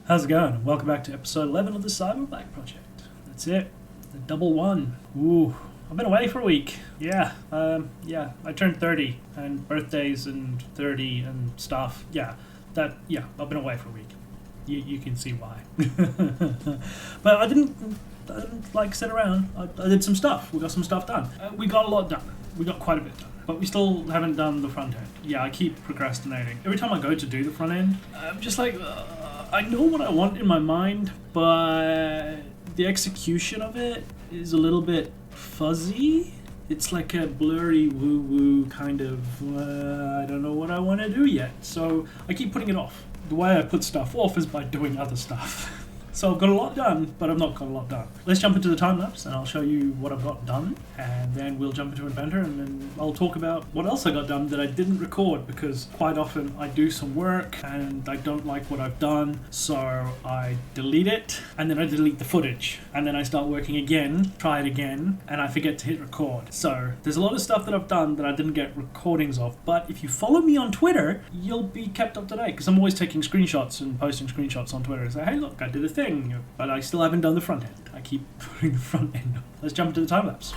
How's it going? Welcome back to episode 11 of the Cyber Bike project. That's it. The double one. Ooh, I've been away for a week. Yeah, I turned 30 and birthdays and 30 and stuff. I've been away for a week. You can see why. But I didn't like sit around. I did some stuff. We got some stuff done. We got a lot done. We got quite a bit done. But we still haven't done the front end. Yeah, I keep procrastinating. Every time I go to do the front end, I'm just like, I know what I want in my mind, but the execution of it is a little bit fuzzy. It's like a blurry woo-woo kind of, I don't know what I want to do yet. So I keep putting it off. The way I put stuff off is by doing other stuff. So I've got a lot done, but I've not got a lot done. Let's jump into the time lapse and I'll show you what I've got done, and then we'll jump into Inventor, and then I'll talk about what else I got done that I didn't record, because quite often I do some work and I don't like what I've done, so I delete it, and then I delete the footage, and then I start working again, try it again, and I forget to hit record. So there's a lot of stuff that I've done that I didn't get recordings of, but if you follow me on Twitter, you'll be kept up to date, because I'm always taking screenshots and posting screenshots on Twitter and say, hey look, I did a thing. But I still haven't done the front end. I keep putting the front end on. Let's jump into the time lapse.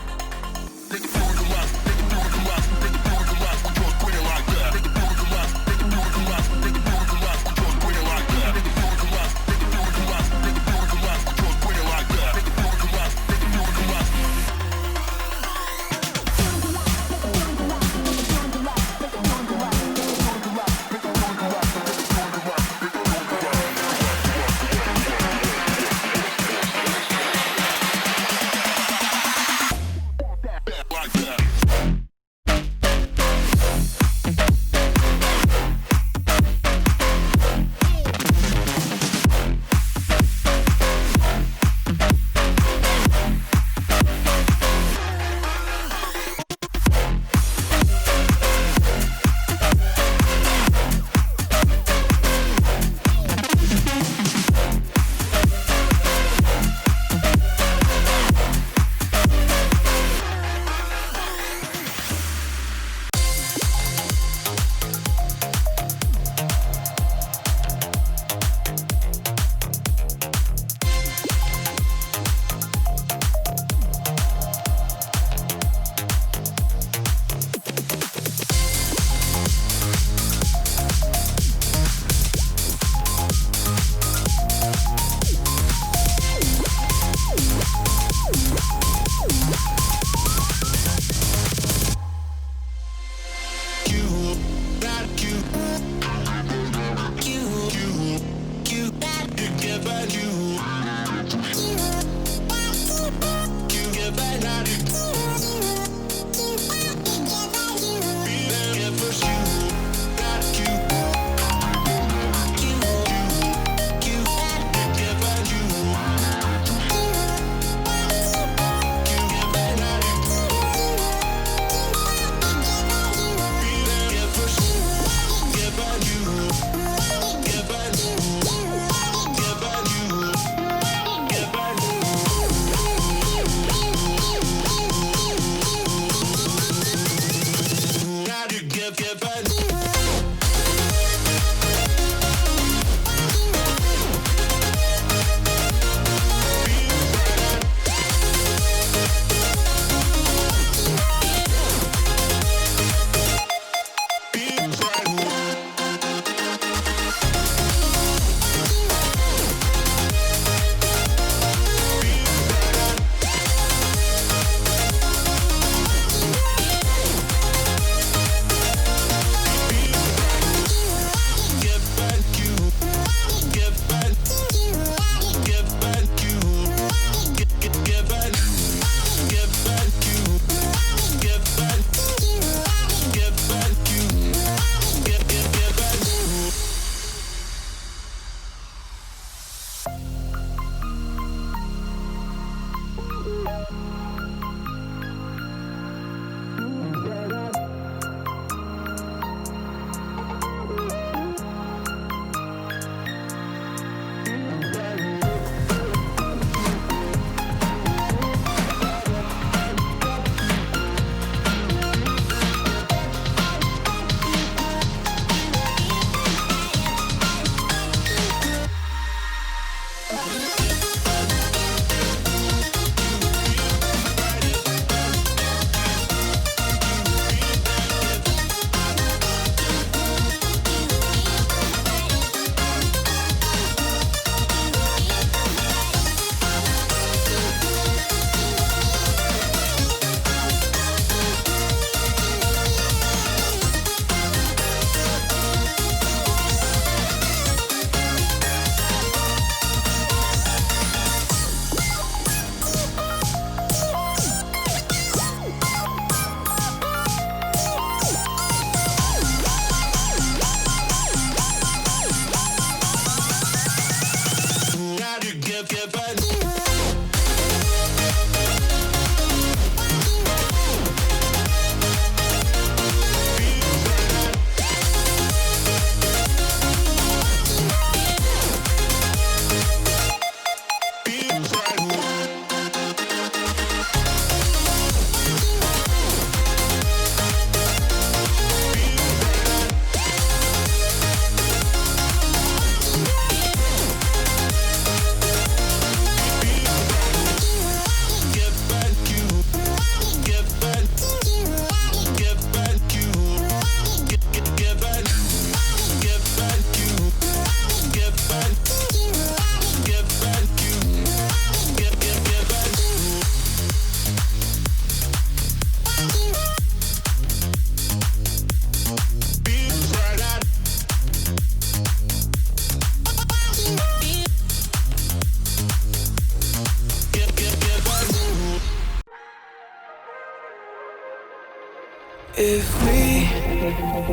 If we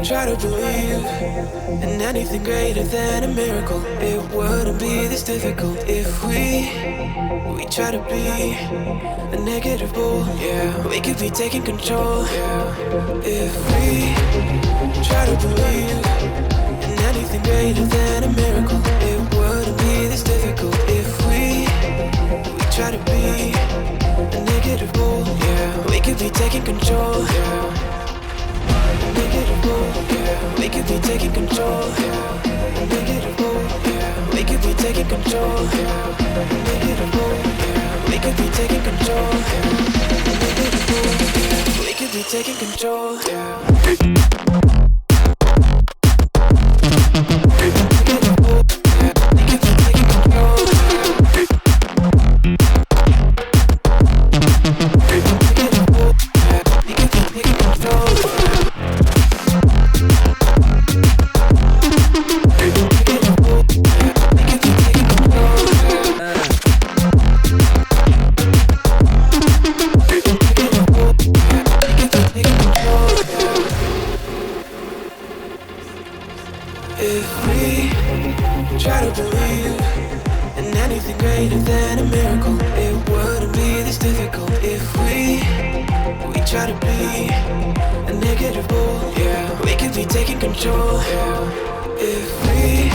try to believe in anything greater than a miracle, it wouldn't be this difficult. If we try to be a negative bull, yeah, we could be taking control. If we try to believe in anything greater than a miracle, it wouldn't be this difficult. If we try to be a negative bull, yeah, we could be taking control. We could be taking control. We could be taking control. We could be taking control. We could be taking control. If we try to believe in anything greater than a miracle, it wouldn't be this difficult. If we try to be a negative bull, yeah, we could be taking control. If we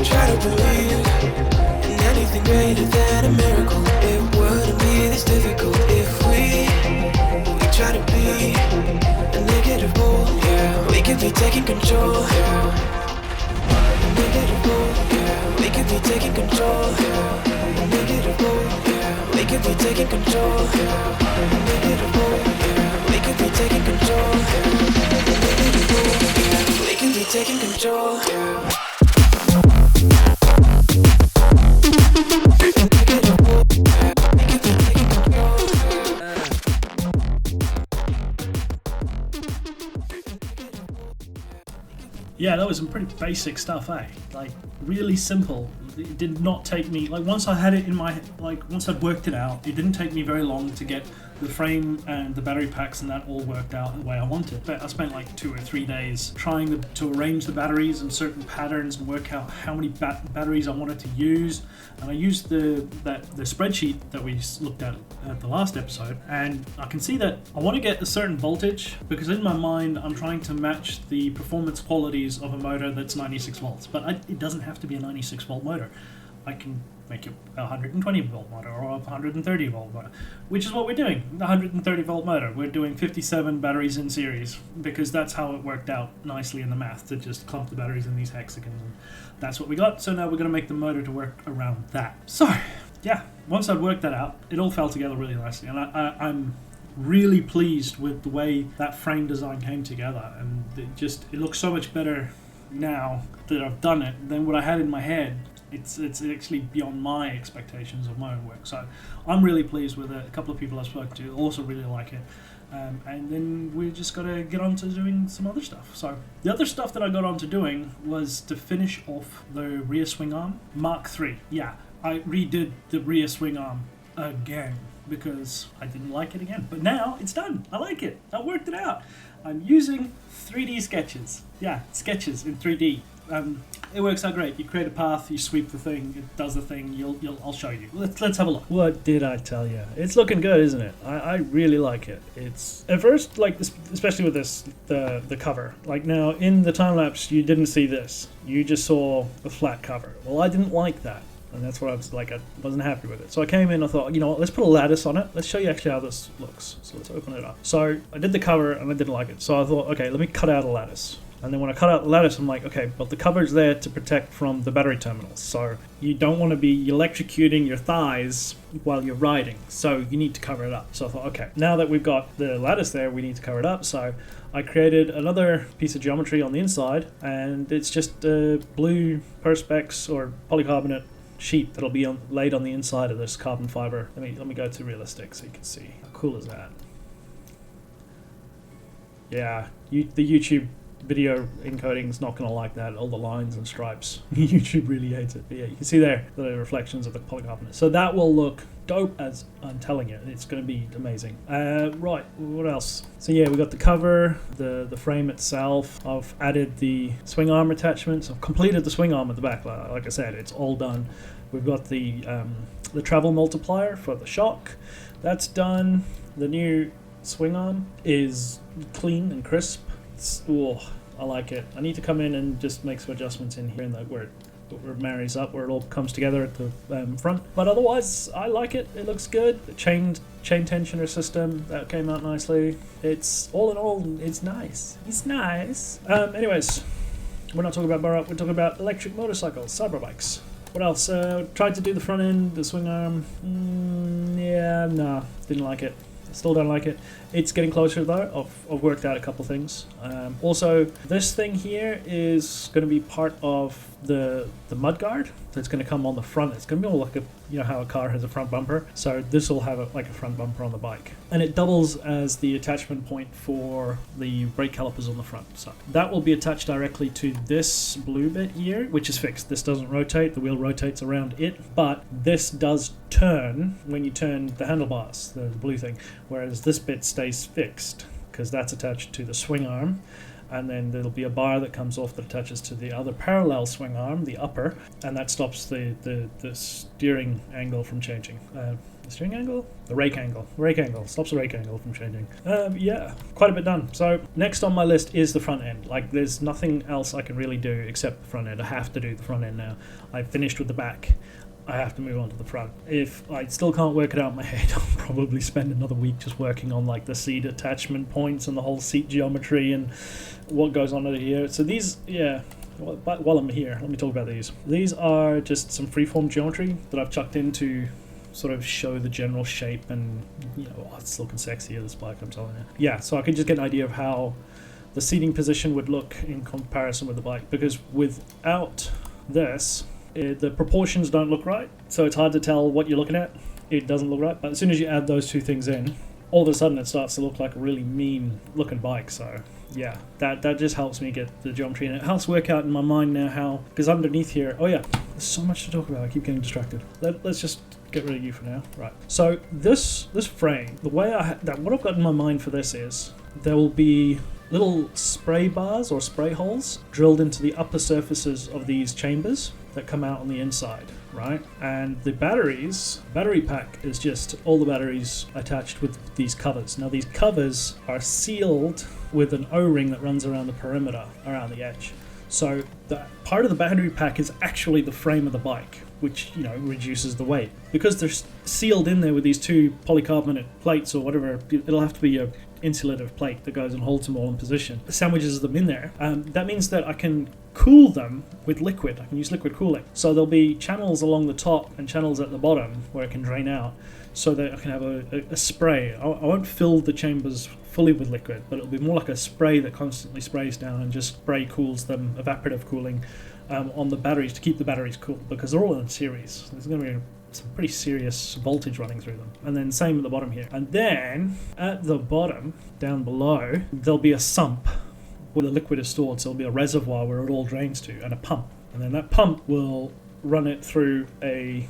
try to believe in anything greater than a miracle, it wouldn't be this difficult. If we try to be a negative bull, yeah, we could be taking control. We could be taking control. We could be taking control. We could be taking control. We could be taking control. Yeah, that was some pretty basic stuff, eh? Like, really simple. It did not take me, like, once I had it in my, like, once I'd worked it out, it didn't take me very long to get the frame and the battery packs and that all worked out the way I wanted. But I spent like 2 or 3 days trying to arrange the batteries in certain patterns and work out how many batteries I wanted to use. And I used the spreadsheet that we looked at the last episode, and I can see that I want to get a certain voltage because in my mind I'm trying to match the performance qualities of a motor that's 96 volts. But it doesn't have to be a 96 volt motor. I can make it a 120 volt motor or a 130 volt motor, which is what we're doing, the 130 volt motor. We're doing 57 batteries in series because that's how it worked out nicely in the math, to just clump the batteries in these hexagons, and that's what we got. So now we're going to make the motor to work around that. So yeah, once I'd worked that out, it all fell together really nicely, and I'm really pleased with the way that frame design came together, and it looks so much better now that I've done it than what I had in my head. It's actually beyond my expectations of my own work. So I'm really pleased with it. A couple of people I've spoken to also really like it. And then we just got to get on to doing some other stuff. So the other stuff that I got on to doing was to finish off the rear swing arm Mark III. Yeah, I redid the rear swing arm again because I didn't like it again. But now it's done. I like it. I worked it out. I'm using 3D sketches. Yeah, sketches in 3D. it works out great. You create a path, you sweep the thing, it does the thing. I'll show you. Let's have a look. What did I tell you? It's looking good, isn't it? I really like it. It's at first, like, especially with this the cover. Like, now in the time lapse, you didn't see this. You just saw a flat cover. Well, I didn't like that. And that's what I was like, I wasn't happy with it. So I came in, I thought, you know what, let's put a lattice on it. Let's show you actually how this looks. So let's open it up. So I did the cover and I didn't like it. So I thought, okay, let me cut out a lattice. And then when I cut out the lattice, I'm like, okay, but the cover's there to protect from the battery terminals. So you don't want to be electrocuting your thighs while you're riding. So you need to cover it up. So I thought, okay, now that we've got the lattice there, we need to cover it up. So I created another piece of geometry on the inside, and it's just a blue perspex or polycarbonate sheet that'll be laid on the inside of this carbon fiber. Let me go to realistic so you can see. How cool is that? Yeah, the YouTube video encoding's not going to like that, all the lines and stripes. YouTube really hates it. But yeah, you can see there the reflections of the polycarbonate. So that will look dope, as I'm telling you. It's going to be amazing. Right, what else? So yeah, we got the cover, the frame itself. I've added the swing arm attachments. I've completed the swing arm at the back. Like I said, it's all done. We've got the travel multiplier for the shock. That's done. The new swing arm is clean and crisp. I like it. I need to come in and just make some adjustments in here where it marries up, where it all comes together at the front. But otherwise, I like it. It looks good. The chain tensioner system, that came out nicely. It's all in all, it's nice. It's nice. Anyways, we're not talking about Burrup. We're talking about electric motorcycles, cyber bikes. What else? Tried to do the front end, the swing arm. Yeah, no, didn't like it. Still don't like it. It's getting closer though. I've worked out a couple things. Also, this thing here is going to be part of the mudguard that's going to come on the front. It's going to be more like a, you know how a car has a front bumper. So this will have like a front bumper on the bike, and it doubles as the attachment point for the brake calipers on the front. So that will be attached directly to this blue bit here, which is fixed. This doesn't rotate. The wheel rotates around it, but this does turn when you turn the handlebars, the blue thing, whereas this bit stays fixed because that's attached to the swing arm. And then there'll be a bar that comes off that attaches to the other parallel swing arm, the upper, and that stops the steering angle from changing. The steering angle? The rake angle. Rake angle. Stops the rake angle from changing. Yeah, quite a bit done. So next on my list is the front end. Like, there's nothing else I can really do except the front end. I have to do the front end now. I've finished with the back. I have to move on to the front. If I still can't work it out in my head, I'll probably spend another week just working on like the seat attachment points and the whole seat geometry and what goes on over here. So these, yeah, while I'm here, let me talk about these. These are just some freeform geometry that I've chucked in to sort of show the general shape, and you know, it's looking sexy at this bike, I'm telling you. Yeah, so I could just get an idea of how the seating position would look in comparison with the bike, because without this, the proportions don't look right, so it's hard to tell what you're looking at. It doesn't look right, but as soon as you add those two things in, all of a sudden it starts to look like a really mean looking bike. So yeah, that just helps me get the geometry, and it helps work out in my mind now how, because underneath here, oh yeah, there's so much to talk about, I keep getting distracted. Let's just get rid of you for now. Right, so this frame, the way what I've got in my mind for this is there will be little spray bars or spray holes drilled into the upper surfaces of these chambers that come out on the inside, right? And the battery pack is just all the batteries attached with these covers. Now these covers are sealed with an O-ring that runs around the perimeter, around the edge. So the part of the battery pack is actually the frame of the bike, which, you know, reduces the weight. Because they're sealed in there with these two polycarbonate plates or whatever, it'll have to be a insulative plate that goes and holds them all in position, sandwiches them in there. That means that I can cool them with liquid. I can use liquid cooling. So there'll be channels along the top and channels at the bottom where it can drain out, so that I can have a spray. I won't fill the chambers fully with liquid, but it'll be more like a spray that constantly sprays down and just spray cools them, evaporative cooling, on the batteries to keep the batteries cool, because they're all in series. There's going to be some pretty serious voltage running through them. And then same at the bottom here. And then at the bottom, down below, there'll be a sump where the liquid is stored. So there'll be a reservoir where it all drains to, and a pump. And then that pump will run it through a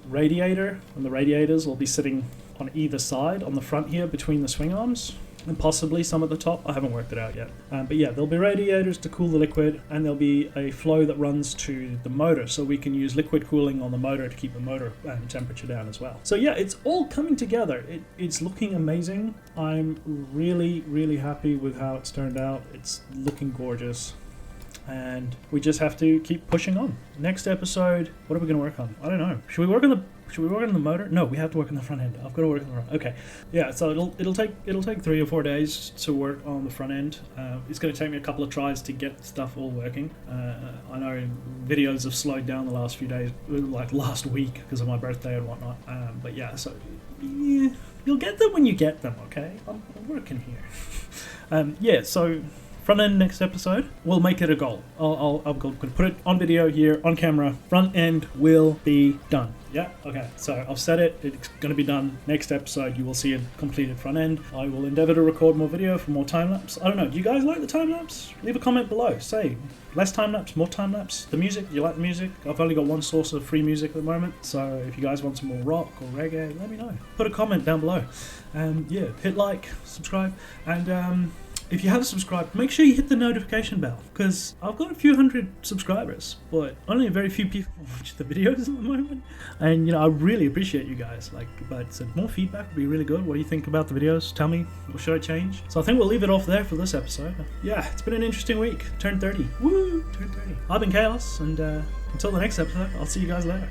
radiator, and the radiators will be sitting on either side on the front here between the swing arms. and possibly some at the top. I haven't worked it out yet. But yeah, there'll be radiators to cool the liquid, and there'll be a flow that runs to the motor, so we can use liquid cooling on the motor to keep the motor temperature down as well. So yeah, it's all coming together. It's looking amazing. I'm really, really happy with how it's turned out. It's looking gorgeous. And we just have to keep pushing on. Next episode, what are we going to work on? I don't know. Should we work on the motor? No, we have to work on the front end. I've got to work on the front. Okay, yeah. So it'll take 3 or 4 days to work on the front end. It's going to take me a couple of tries to get stuff all working. I know videos have slowed down the last few days, like last week, because of my birthday and whatnot. But yeah, so yeah, you'll get them when you get them. Okay, I'm working here. Yeah. So. Front end next episode, we'll make it a goal. I'm going to put it on video here, on camera. Front end will be done. Yeah, okay. So I've said it. It's going to be done. Next episode, you will see a completed front end. I will endeavor to record more video for more time lapse. I don't know. Do you guys like the time lapse? Leave a comment below. Say less time lapse, more time lapse. The music. Do you like the music? I've only got one source of free music at the moment. So if you guys want some more rock or reggae, let me know. Put a comment down below. Yeah, hit like, subscribe, and if you haven't subscribed, make sure you hit the notification bell, because I've got a few hundred subscribers, but only a very few people watch the videos at the moment. And you know, I really appreciate you guys. But more feedback would be really good. What do you think about the videos? Tell me, what should I change? So I think we'll leave it off there for this episode. Yeah, it's been an interesting week. Turned 30. Woo! Turned 30. I've been Chaos, and until the next episode, I'll see you guys later.